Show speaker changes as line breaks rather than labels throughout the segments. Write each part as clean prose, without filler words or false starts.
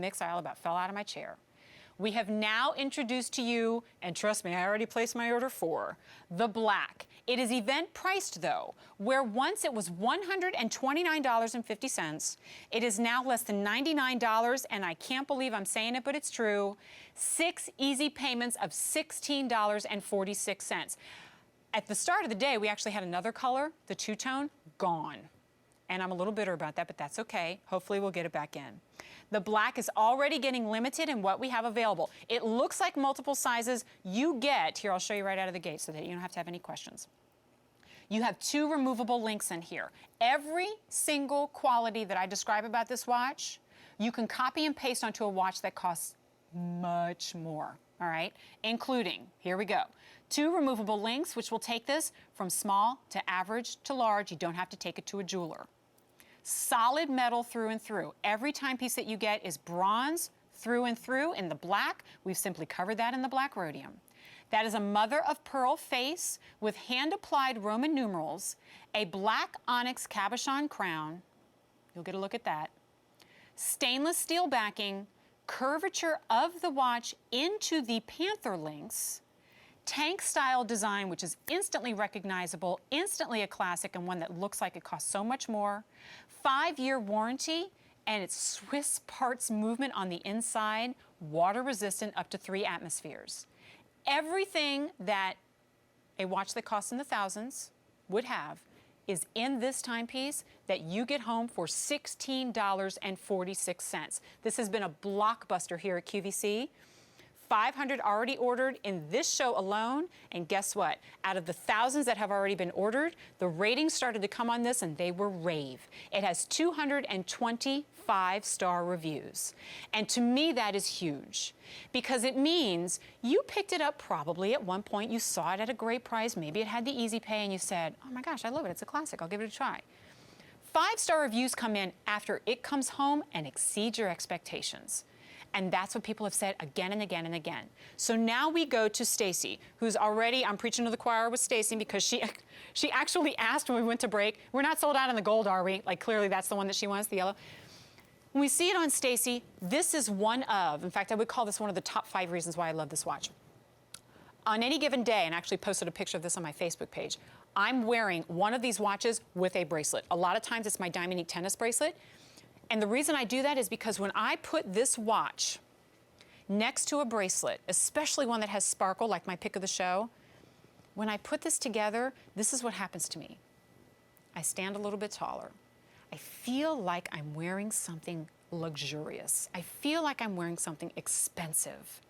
mix, I all about fell out of my chair. We have now introduced to you, and trust me, I already placed my order for, the black. It is event priced though, where once it was $129.50, it is now less than $99, and I can't believe I'm saying it, but it's true. 6 easy payments of $16.46. At the start of the day, we actually had another color, the two-tone, gone. And I'm a little bitter about that, but that's okay. Hopefully we'll get it back in. The black is already getting limited in what we have available. It looks like multiple sizes. You get, here, I'll show you right out of the gate so that you don't have to have any questions. You have 2 removable links in here. Every single quality that I describe about this watch, you can copy and paste onto a watch that costs much more, all right? Including, here we go, 2 removable links, which will take this from small to average to large. You don't have to take it to a jeweler. Solid metal through and through. Every timepiece that you get is bronze through and through in the black. We've simply covered that in the black rhodium. That is a mother of pearl face with hand-applied Roman numerals, a black onyx cabochon crown. You'll get a look at that. Stainless steel backing, curvature of the watch into the Panther links, tank-style design, which is instantly recognizable, instantly a classic, and one that looks like it costs so much more. 5-year warranty, and it's Swiss parts movement on the inside, water-resistant up to 3 atmospheres. Everything that a watch that costs in the thousands would have is in this timepiece that you get home for $16.46. This has been a blockbuster here at QVC. 500 already ordered in this show alone, and guess what? Out of the thousands that have already been ordered, the ratings started to come on this and they were rave. It has 225-star reviews. And to me, that is huge because it means you picked it up probably at one point, you saw it at a great price, maybe it had the easy pay, and you said, oh my gosh, I love it, it's a classic, I'll give it a try. 5-star reviews come in after it comes home and exceeds your expectations. And that's what people have said again and again and again. So now we go to Stacy, who's already, I'm preaching to the choir with Stacy because she actually asked when we went to break, we're not sold out on the gold, are we? Like clearly that's the one that she wants, the yellow. When we see it on Stacy, this is one of, in fact, I would call this one of the top 5 reasons why I love this watch. On any given day, and I actually posted a picture of this on my Facebook page, I'm wearing one of these watches with a bracelet. A lot of times it's my Diamond tennis bracelet. And the reason I do that is because when I put this watch next to a bracelet, especially one that has sparkle like my pick of the show, when I put this together, this is what happens to me. I stand a little bit taller. I feel like I'm wearing something luxurious. I feel like I'm wearing something expensive.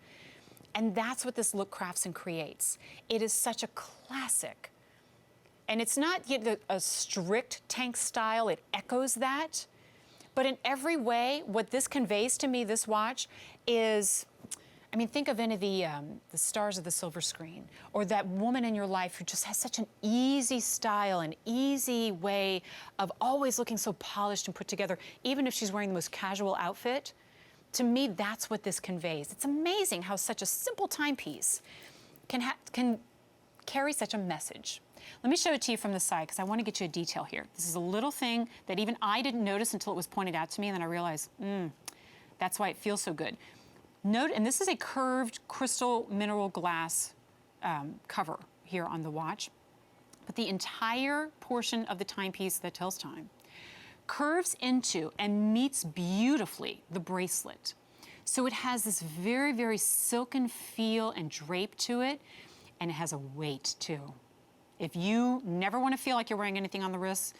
And that's what this look crafts and creates. It is such a classic. And it's not yet a strict tank style, it echoes that. But in every way, what this conveys to me, this watch, is, I mean, think of any of the stars of the silver screen, or that woman in your life who just has such an easy style, an easy way of always looking so polished and put together, even if she's wearing the most casual outfit. To me, that's what this conveys. It's amazing how such a simple timepiece can carry such a message. Let me show it to you from the side because I want to get you a detail here. This is a little thing that even I didn't notice until it was pointed out to me, and then I realized, that's why it feels so good. Note, and this is a curved crystal mineral glass cover here on the watch, but the entire portion of the timepiece that tells time curves into and meets beautifully the bracelet. So it has this very, very silken feel and drape to it, and it has a weight too. If you never want to feel like you're wearing anything on the wrist,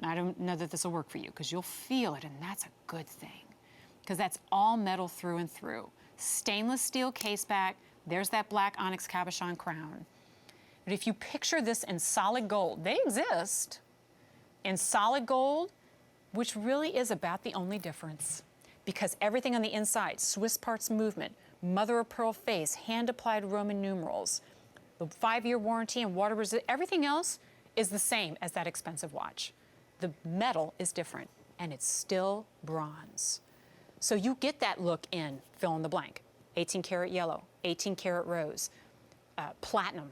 I don't know that this will work for you because you'll feel it, and that's a good thing because that's all metal through and through. Stainless steel case back, there's that black onyx cabochon crown. But if you picture this in solid gold, they exist in solid gold, which really is about the only difference because everything on the inside, Swiss parts movement, mother of pearl face, hand-applied Roman numerals, the 5-year warranty and water resist, everything else is the same as that expensive watch. The metal is different, and it's still bronze. So you get that look in fill in the blank. 18 karat yellow, 18 karat rose, platinum,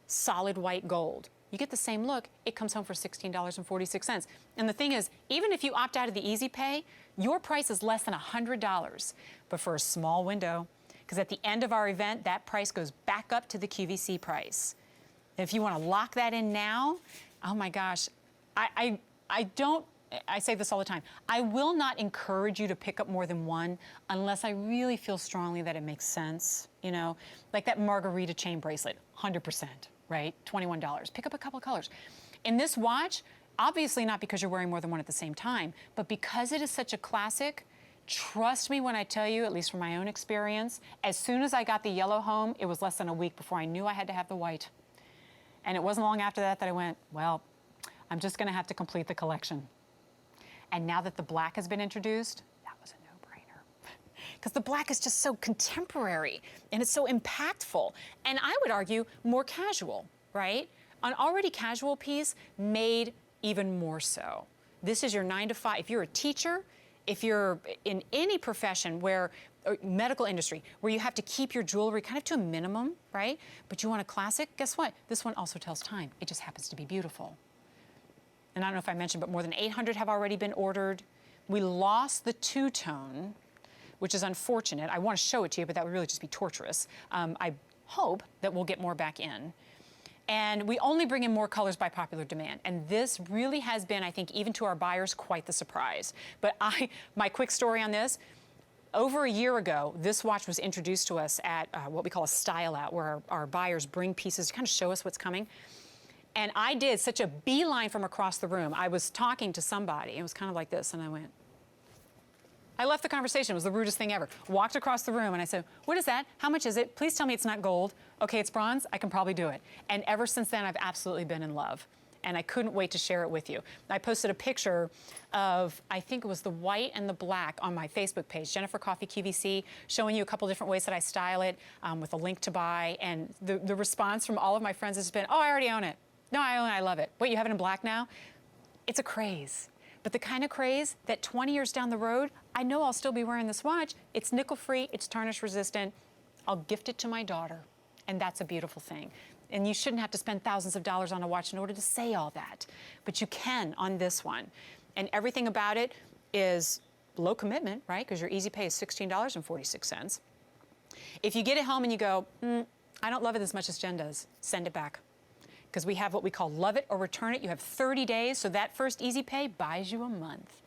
solid white gold. you get the same look, it comes home for $16.46. And the thing is, even if you opt out of the easy pay, your price is less than $100, but for a small window, because at the end of our event, that price goes back up to the QVC price. If you want to lock that in now, oh my gosh, I say this all the time. I will not encourage you to pick up more than one unless I really feel strongly that it makes sense. You know, like that margarita chain bracelet, 100%, right? $21. Pick up a couple of colors. In this watch, obviously not because you're wearing more than one at the same time, but because it is such a classic, trust me when I tell you, at least from my own experience, as soon as I got the yellow home, it was less than a week before I knew I had to have the white. And it wasn't long after that that I went, well, I'm just going to have to complete the collection. And now that the black has been introduced, that was a no-brainer. Because the black is just so contemporary and it's so impactful. And I would argue more casual, right? An already casual piece made even more so. This is your 9 to 5. If you're a teacher, if you're in any profession where, or medical industry, where you have to keep your jewelry kind of to a minimum, right? But you want a classic, guess what? This one also tells time. It just happens to be beautiful. And I don't know if I mentioned, but more than 800 have already been ordered. We lost the two-tone, which is unfortunate. I want to show it to you, but that would really just be torturous. I hope that we'll get more back in. And we only bring in more colors by popular demand. And this really has been, I think, even to our buyers, quite the surprise. But my quick story on this, over a year ago, this watch was introduced to us at what we call a style out, where our buyers bring pieces to kind of show us what's coming. And I did such a beeline from across the room. I was talking to somebody, and it was kind of like this, and I went, I left the conversation. It was the rudest thing ever. Walked across the room and I said, what is that? How much is it? Please tell me it's not gold. Okay, it's bronze. I can probably do it. And ever since then, I've absolutely been in love. And I couldn't wait to share it with you. I posted a picture of, I think it was the white and the black on my Facebook page, Jennifer Coffee QVC, showing you a couple different ways that I style it with a link to buy. And the response from all of my friends has been, oh, I already own it. No, I own it. I love it. Wait, you have it in black now? It's a craze. But the kind of craze that 20 years down the road, I know I'll still be wearing this watch. It's nickel-free, it's tarnish-resistant. I'll gift it to my daughter, and that's a beautiful thing. And you shouldn't have to spend thousands of dollars on a watch in order to say all that. But you can on this one. And everything about it is low commitment, right? Because your easy pay is $16.46. If you get it home and you go, I don't love it as much as Jen does, send it back. Because we have what we call love it or return it. You have 30 days, so that first easy pay buys you a month.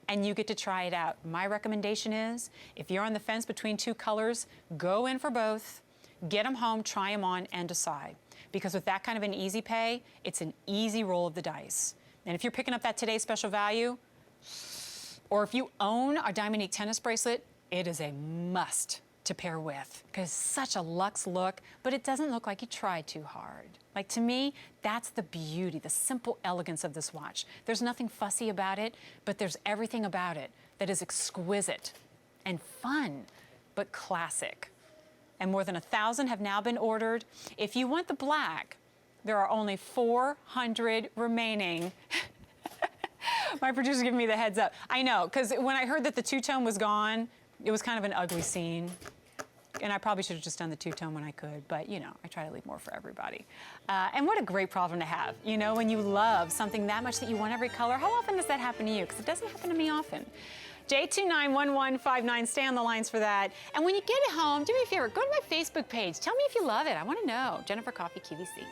And you get to try it out. My recommendation is, if you're on the fence between two colors, go in for both, get them home, try them on, and decide. Because with that kind of an easy pay, it's an easy roll of the dice. And if you're picking up that today's special value, or if you own a Diamond tennis bracelet, it is a must to pair with, because it's such a luxe look, but it doesn't look like you tried too hard. Like, to me, that's the beauty, the simple elegance of this watch. There's nothing fussy about it, but there's everything about it that is exquisite and fun, but classic. And more than 1,000 have now been ordered. If you want the black, there are only 400 remaining. My producer's giving me the heads up. I know, because when I heard that the two-tone was gone, it was kind of an ugly scene. And I probably should have just done the two-tone when I could, but you know, I try to leave more for everybody. And what a great problem to have, you know, when you love something that much that you want every color. How often does that happen to you? Because it doesn't happen to me often. J291159, stay on the lines for that. And when you get it home, do me a favor, go to my Facebook page. Tell me if you love it. I want to know. Jennifer Coffee QVC.